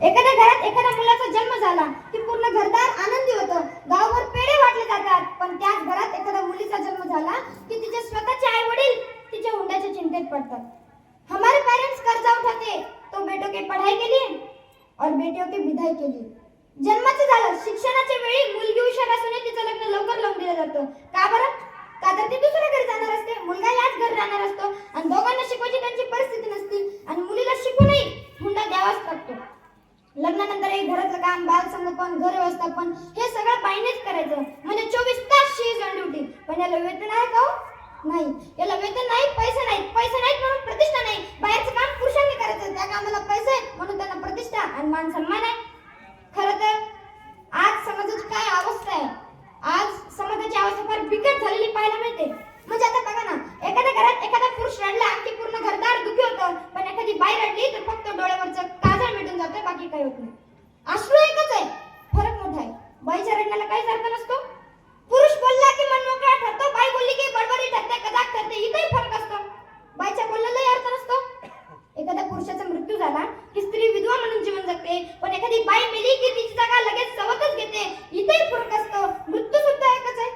एखाद्या घरात एखाद्या मुलाचा जन्म झाला की पूर्ण घरदार आनंदी होतं, गावभर पेढे वाटले जातात. पण त्याच घरात एखाद्या मुलीचा जन्म झाला की तिचे स्वतःचे आई वडील तिच्या हुंड्याच्या चिंतेत पडतात. हमारे पेरेंट्स कर्जा उठाते तो बेटों की पढ़ाई के लिए और बेटियों की विदाई के लिए. जन्माचं झालं शिक्षणाच्या वेळी मुलगी हुशार असूनही तिचं लग्न लवकर लावून दिलं जातं. का बरं? का तर ती दुसऱ्या घरी जाणार असते, मुलगा याच घरी राहणार असतो आणि दोघांना शिकवायची त्यांची परिस्थिती नसती आणि मुलीला शिकूनही हुंडा द्यावाच लागतो. लग्नानंतरही घरातलं काम, बाल संगोपन, घर व्यवस्थापन हे सगळं बाईनेच करायचं. म्हणजे 24 तास शी इज ऑन ड्युटी. पण याला वेतन आहे का? नाही. याला वेतन नाही, पैसे नाहीत. पैसे नाहीत म्हणून प्रतिष्ठा नाही. बाहेरचं काम पुरुषांनी करायचं, त्या कामाला पैसे आहेत म्हणून त्यांना प्रतिष्ठा आणि मान सन्मान आहे. खरं तर आज समाजाची काय अवस्था आहे, आज समाजाची अवस्था फार बिकट झालेली पाहायला मिळते. म्हणजे आता बघा ना, एखाद्या घरात एखादा पुरुष रडला की पूर्ण घरदार दुखी होतं, पण एखादी बाई रडली तर फक्त डोळ्यावरचं काजळ मिटून जातं, बाकी काही होत नाही. अश्रू एकच आहे, फरक मोठा आहे. बाईच्या रडण्याला काहीच अर्थ नसतो. पुरुष बोलला की मन मोकळा ठरतो, बाई बोलली की बडबडी ठरते, कदाक ठरते. इथेही फरक असतो. बाईच्या बोलण्यालाही अर्थ नसतो. एखाद्या पुरुषाचा मृत्यू झाला की स्त्री विधवा म्हणून जीवन जगते, पण एखादी बाई मेली की तिची जागा लगेच सवतच घेते. इथेही फरक असतो. मृत्यू सुद्धा एकच आहे.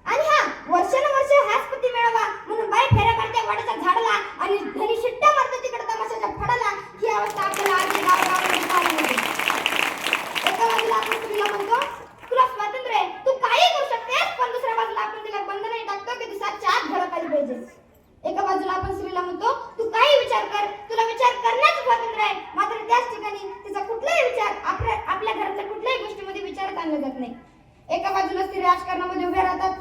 आणि हा, वर्षानुवर्ष हाच पती मिळावा म्हणून बाई फेऱ्या मारते वडाच्या झाडाला आणि धनी शिट्ट्या मारते तिकडे तमाशाच्या फडाला. ही अवस्था आपल्याला आज गावागावामध्ये पाहायला मिळते. एका बाजूला आपण स्त्रीला म्हणतो तुला स्वातंत्र्य आहे, तू काही करू शकतेस, पण दुसऱ्या बाजूला आपण तिला बंधनही टाकतो की ती 7च्या आत घरात आली पाहिजे. एका बाजूला आपण स्त्रीला म्हणतो तू काही विचार कर, तुला विचार करण्याचं स्वातंत्र्य आहे, मात्र त्याच ठिकाणी तिचा कुठलाही विचार आपल्या घरातल्या कुठल्याही गोष्टीमध्ये विचारात आणला जात नाही. एका बाजूला स्त्री राजकारणामध्ये उभ्या राहतात,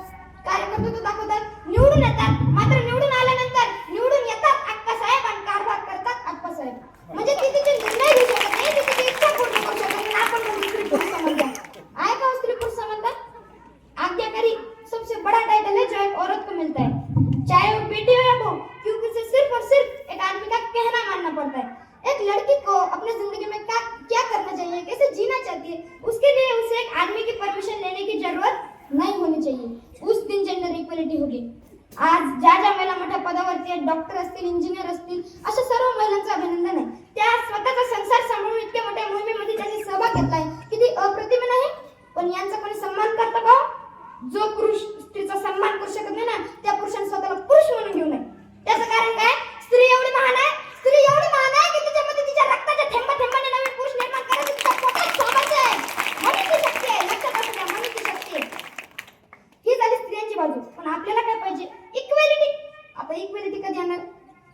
कार्यकर्तृत्व दाखवतात, निवडून येतात, मात्र निवडून आल्यानंतर निवडून येतात अक्कासाहेब आणि कारभार करतात अप्पासाहेब. म्हणजे ती तिचे निर्णय घेऊ शकत नाही, ती तिची इच्छा पूर्ण करू शकत नाही. आपण म्हणतो स्त्री पुरुष समानता आहे का? स्त्री पुरुष समानता आज्ञाकारी सबसे बड़ा टाइटल है जो एक औरत को मिलता है, चाहे वो बेटी हो या बहू, क्योंकि उसे सिर्फ और सिर्फ एक आदमी का कहना मानना पड़ता है. एक लड़की को अपनी जिंदगी में क्या करना चाहिए, कैसे जीना चाहती है, उसके लिए उसे एक आदमी की परमिशन लेने की जरूरत नहीं होनी चाहिए. उस दिन जेंडर इक्वलिटी होगी. आज ज्या ज्या महिला मोठ्या पदावरती आहेत, डॉक्टर असतील, इंजिनियर असतील, अशा सर्व महिलांचं अभिनंदन आहे. त्या स्वतःचा संसार सांभाळून इतक्या मोठ्या मोहिमेमध्ये त्यांनी सहभाग घेतलाय, किती अप्रतिम नाही. पण यांचा कोणी सन्मान करतं का? जो पुरुष स्त्रीचा सन्मान करू शकत नाही ना, त्या पुरुषाने स्वतःला पुरुष म्हणून घेऊ नये. त्याचं कारण काय? स्त्री एवढी महान आहे, स्त्री एवढी महान आहे की तिच्यामध्ये तिच्या रक्ताच्या थेंबाने नवीन पुरुष निर्माण करायचं तिच्या पोटात सामर्थ्य आहे. म्हणून ती शक्ती आहे. लक्षात असू द्या, म्हणून ती शक्ती आहे. ही झाली स्त्रियांची बाजू. पण आपल्याला काय पाहिजे? इक्वेलिटी. आता इक्वेलिटी कधी येणार?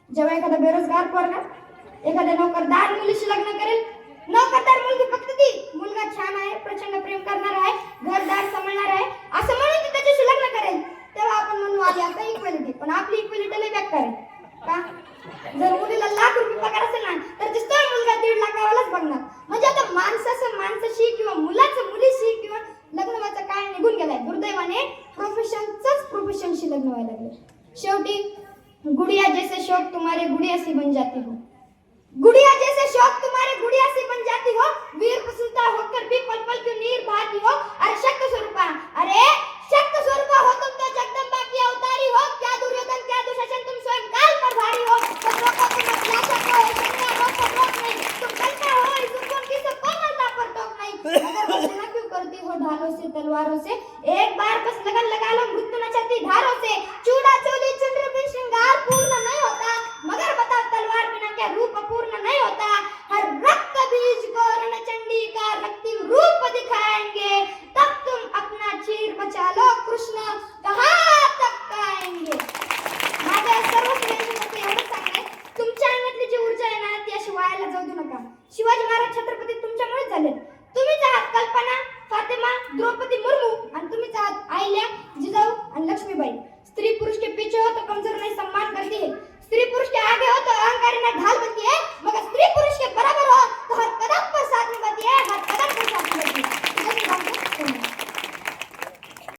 जेव्हा एखादा बेरोजगार पोरगा एखाद्या नोकरदार मुलीशी लग्न करेल. नोकरदार मुलगी फक्त ती मुलगा छान आहे, प्रचंड प्रेम करणार आहे, घरदार सांभाळणार आहे असं म्हणून ती त्याच्याशी लग्न करेल, तेव्हा आपण म्हणू आली आता इक्वेलिटी. पण आपली इक्वेलिटी लय बेकार आहे. का? जर मुलीला लाख रुपये पगार असेल ना, तर दिसतोय मुलगा 1.5 लाखावालाच बघणार. म्हणजे आता माणसाचं माणसाशी किंवा मुलाचं मुलीशी किंवा लग्न व्हायचा काळ निघून गेलाय. दुर्दैवाने प्रोफेशनशी लग्न व्हायला लागले. शेवटी गुड़िया जैसे शौक तुम्हारे गुड़िया सी बन जाती हो, गुड़िया जैसे शौक तुम्हारे गुड़िया सी बन जाती हो, वीर पुसुलता होकर भी पल पल क्यों नीर बहाती हो. अरे शक्त स्वरूपा, अरे शक्त स्वरूपा हो तुम तो जगदम्बा की अवतारी हो. क्या दुर्योधन क्या दुशासन तुम स्वयं काल पर भारी हो. तुम रोको तुम अभिलाषा को ऐश्वर्या रोक पर रोक नहीं, तुम चलता हो इस दुर्गुण की से कोमलता पर टोक नहीं. मगर वंदना क्यों करती हो ढालों से तलवारों से, एक बार बस लगन लगा लो मृत्यु न चाहती धारों से. चूड़ा चोली चुनरी बिन श्रृंगार पूर्ण नहीं होता, मगर बताओ तलवार बिना क्या रूप पूर्ण नहीं होता. हर रक्त बीज को रणचंडी का रक्तिम रूप दिखाएंगे, तब तुम अपना चीर बचा लो कृष्ण कहाँ तक आएंगे. माझ्या सर्व स्त्रियांना एवढंच सांगणे, तुमच्या अंगातली जी ऊर्जा आहे ना, ती अशी वायाला जाऊ देऊ नका. शिवाजी महाराज छत्रपती तुमच्यामुळेच झाले. तुम्हीच आहात कल्पना, फातिमा, द्रौपदी मुर्मू आणि तुम्हीच आहात आहिल्या, जिजाऊ आणि लक्ष्मीबाई. स्त्री पुरुष के पीछे हो तो कमजोर नहीं सम्मान करती है, स्त्री पुरुष के आगे हो तो अहंकारी ना ढाल